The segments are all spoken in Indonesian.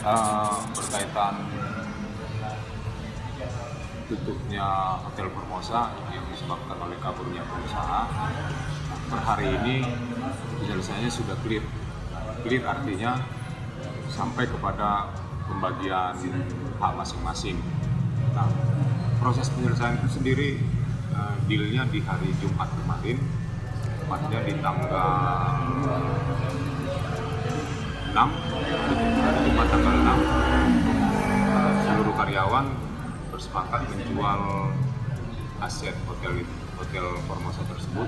Berkaitan tutupnya Hotel Formosa yang disebabkan oleh kaburnya pengusaha, per hari ini penyelesaiannya sudah clear. Clear artinya sampai kepada pembagian hak masing-masing. Nah, proses penyelesaian itu sendiri dealnya di hari Jumat kemarin, tepatnya di tanggal 6, hari Jumat tanggal 6, seluruh karyawan bersepakat menjual aset hotel Formosa tersebut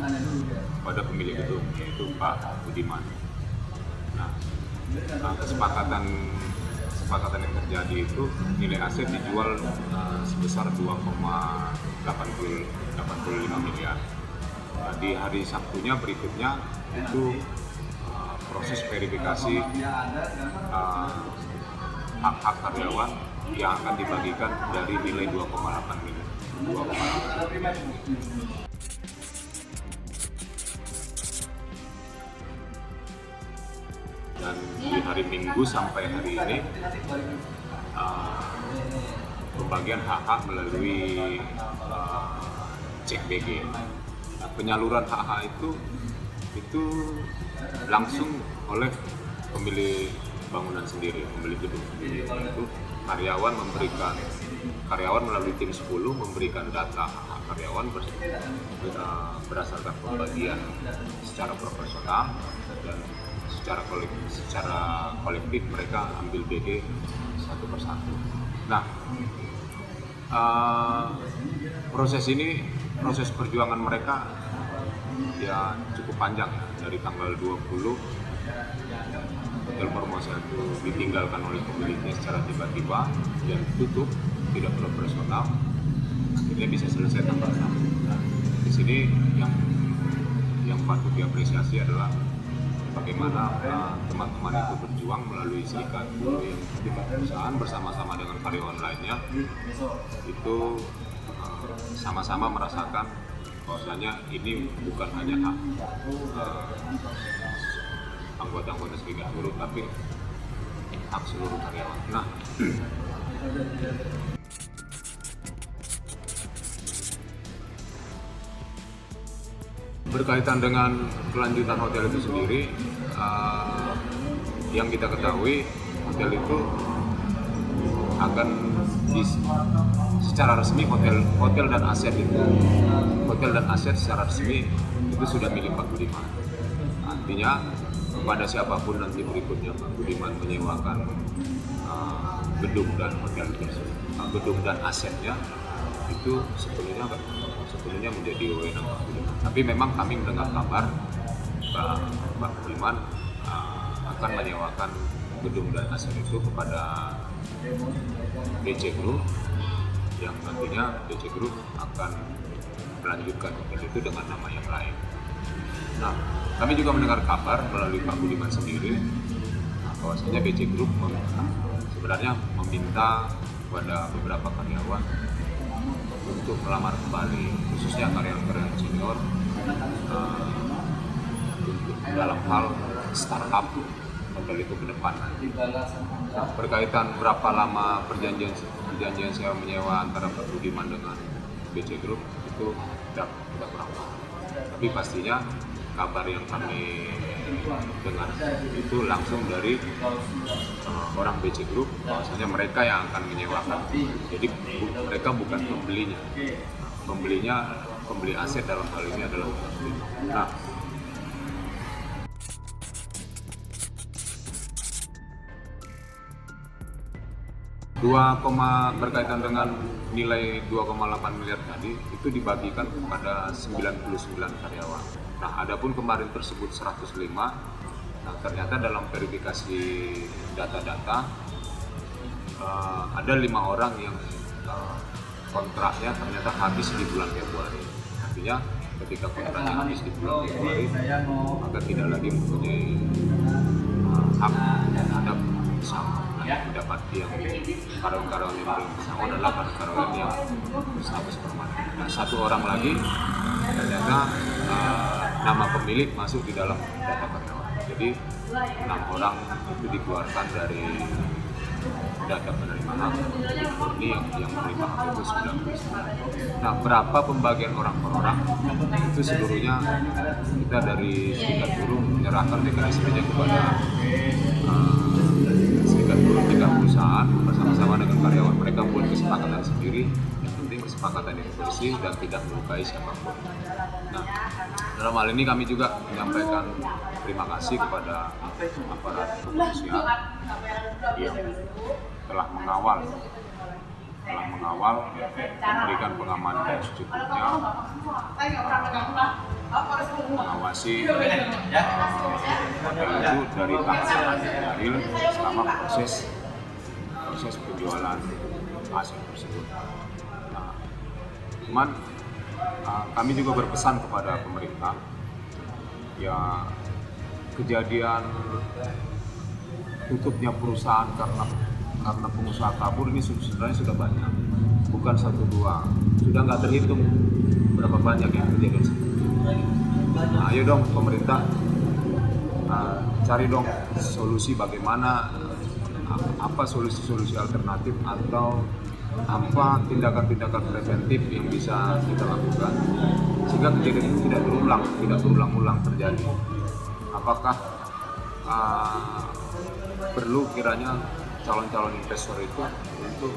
pada pemilik gedung, yaitu Pak Budiman. Nah, kesepakatan yang terjadi itu nilai aset dijual sebesar 2,85 miliar. Nah, di hari Sabtunya berikutnya itu proses verifikasi hak-hak karyawan yang akan dibagikan dari nilai 2,8 miliar. Dan di hari Minggu sampai hari ini pembagian hak-hak melalui cek BG. Nah, penyaluran hak-hak itu langsung oleh pemilik bangunan sendiri, pemilik gedung sendiri. Itu karyawan melalui tim 10 memberikan data hak karyawan berdasarkan pembagian secara proporsional, dan secara kolektif mereka ambil BG satu persatu. Nah, proses perjuangan mereka ya cukup panjang ya. Dari tanggal 20 Hotel Formosa itu ditinggalkan oleh pemiliknya secara tiba-tiba dan tutup, tidak operasional, akhirnya bisa selesai tanggal 6. Nah, di sini yang patut diapresiasi adalah bagaimana teman-teman itu berjuang melalui serikat perusahaan bersama-sama dengan karyawan lainnya, itu sama-sama merasakan bahwasanya ini bukan hanya hak anggota-anggota serikat buruh, tapi hak seluruh karyawan. Nah, berkaitan dengan kelanjutan hotel itu sendiri, yang kita ketahui hotel itu akan secara resmi hotel dan aset secara resmi itu sudah milik Pak Budiman. Artinya kepada siapapun nanti berikutnya Pak Budiman menyewakan gedung dan hotel tersebut, gedung dan asetnya itu sepenuhnya menjadi wewenang Pak Budiman. Tapi memang kami mendengar kabar Pak Budiman akan menyewakan gedung dan aset itu kepada BC Group, yang nantinya BC Group akan melanjutkan hotel itu dengan nama yang lain. Nah, kami juga mendengar kabar melalui Pak Budiman sendiri bahwasanya BC Group sebenarnya meminta kepada beberapa karyawan untuk melamar kembali, khususnya karyawan-karyawan senior, dalam hal startup hotel itu ke depan. Nah, berkaitan berapa lama perjanjian sewa menyewa antara Pak Budiman dengan BC Group itu tidak kurang tahu. Tapi pastinya kabar yang kami dengar itu langsung dari orang BC Group, bahwasanya mereka yang akan menyewakan. Jadi mereka bukan pembelinya, pembeli aset dalam hal ini adalah Pak Budiman. Nah, berkaitan dengan nilai 2,8 miliar tadi itu dibagikan kepada 99 karyawan. Nah, adapun kemarin tersebut 105. Nah, ternyata dalam verifikasi data-data ada 5 orang yang kontraknya ternyata habis di bulan Februari. Artinya ketika kontraknya habis di bulan Februari, maka tidak lagi mempunyai hak terhadap pesangon. Dapat yang karyawan yang belum pesangon adalah karyawan yang status permanen. Nah, satu orang lagi ternyata nama pemilik masuk di dalam data karyawan. Jadi 6 orang itu dikeluarkan dari data penerima hak. Ini yang menerima hak itu 99. Nah, berapa pembagian orang per orang itu seluruhnya kita dari Serikat Buruh menyerahkan mekanismenya kepada Serikat Buruh tingkat perusahaan bersama-sama dengan karyawan. Mereka buat kesepakatan sendiri, yang penting kesepakatan yang bersih dan tidak melukai siapapun. Nah, dalam hal ini kami juga menyampaikan terima kasih kepada aparat kepolisian yang telah mengawal, memberikan pengamanan yang secukupnya, mengawasi hotel itu dari tahapan real selama proses penjualan aset tersebut. Nah, cuman kami juga berpesan kepada pemerintah, ya kejadian tutupnya perusahaan karena pengusaha kabur ini sebenarnya sudah banyak, bukan 1-2, sudah nggak terhitung berapa banyak yang kejadian seperti itu. Nah, ayo dong pemerintah, cari dong solusi bagaimana, apa solusi alternatif atau apa tindakan-tindakan preventif yang bisa kita lakukan sehingga kejadian itu tidak berulang-ulang terjadi. Apakah perlu kiranya calon-calon investor itu untuk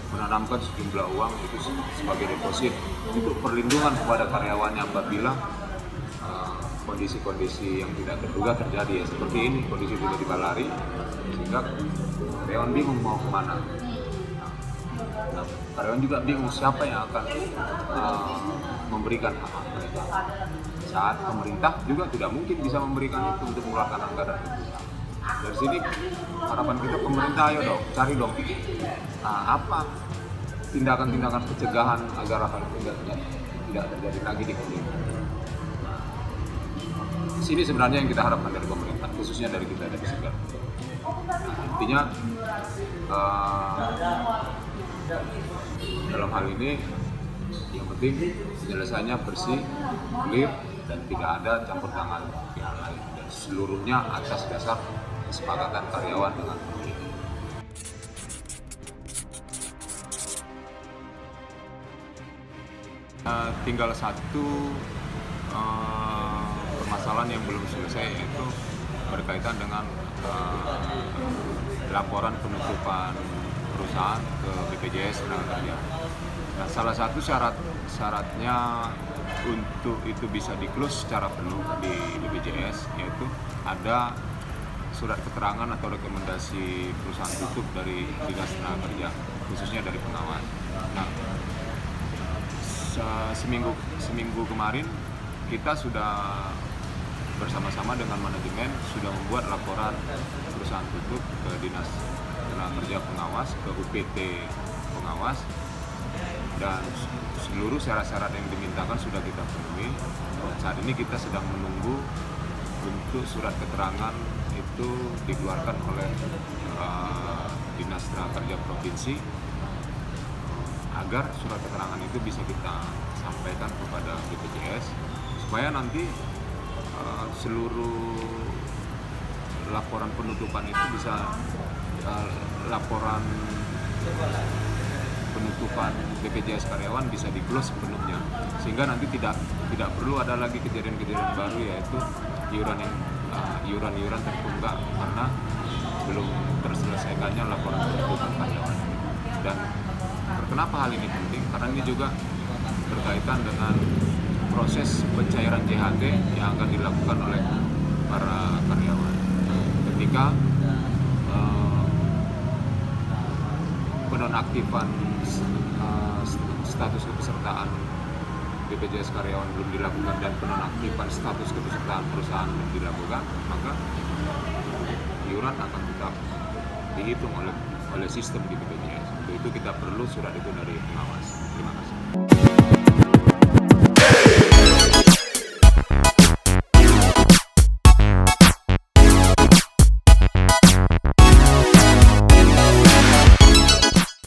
menanamkan sejumlah uang itu sebagai deposit untuk perlindungan kepada karyawannya apabila kondisi-kondisi yang tidak terduga terjadi, ya seperti ini, kondisi tiba-tiba lari sehingga karyawan bingung mau kemana. Nah, karyawan juga bingung siapa yang akan memberikan hak mereka, saat pemerintah juga tidak mungkin bisa memberikan itu untuk mengeluarkan anggaran itu. Dari sini harapan kita pemerintah, ayo dong cari dong apa tindakan-tindakan pencegahan agar hal itu tidak terjadi lagi di Indonesia. Sini sebenarnya yang kita harapkan dari pemerintah, khususnya dari kita dari Serikat. Intinya dalam hal ini yang penting penyelesaiannya bersih, clear, dan tidak ada campur tangan pihak lain, dan seluruhnya atas dasar kesepakatan karyawan dengan pemerintah. Tinggal satu permasalahan yang belum selesai, yaitu berkaitan dengan laporan penutupan perusahaan ke BPJS Tenaga. Nah, salah satu syaratnya untuk itu bisa di-close secara penuh di BPJS yaitu ada surat keterangan atau rekomendasi perusahaan tutup dari Dinas Tenaga Kerja, khususnya dari pengawas. Nah, seminggu kemarin kita sudah bersama-sama dengan manajemen sudah membuat laporan perusahaan tutup ke Dinas Tenaga Kerja pengawas, ke UPT pengawas, dan seluruh syarat-syarat yang dimintakan sudah kita penuhi. Saat ini kita sedang menunggu untuk surat keterangan itu dikeluarkan oleh Dinas Tenaga Kerja Provinsi agar surat keterangan itu bisa kita sampaikan kepada BPJS supaya nanti seluruh laporan penutupan itu bisa laporan penutupan BPJS karyawan bisa di-close sepenuhnya, sehingga nanti tidak perlu ada lagi kejadian-kejadian baru, yaitu iuran tertunggak karena belum terselesaikannya laporan penutupan karyawan. Dan kenapa hal ini penting? Karena ini juga berkaitan dengan proses pencairan JHT yang akan dilakukan oleh para karyawan ketika penonaktifan status kepesertaan BPJS karyawan belum dilakukan dan penonaktifan status kepesertaan perusahaan belum dilakukan, maka iuran akan tetap dihitung oleh sistem di BPJS. Untuk itu kita perlu surat itu dari pengawas. Terima kasih.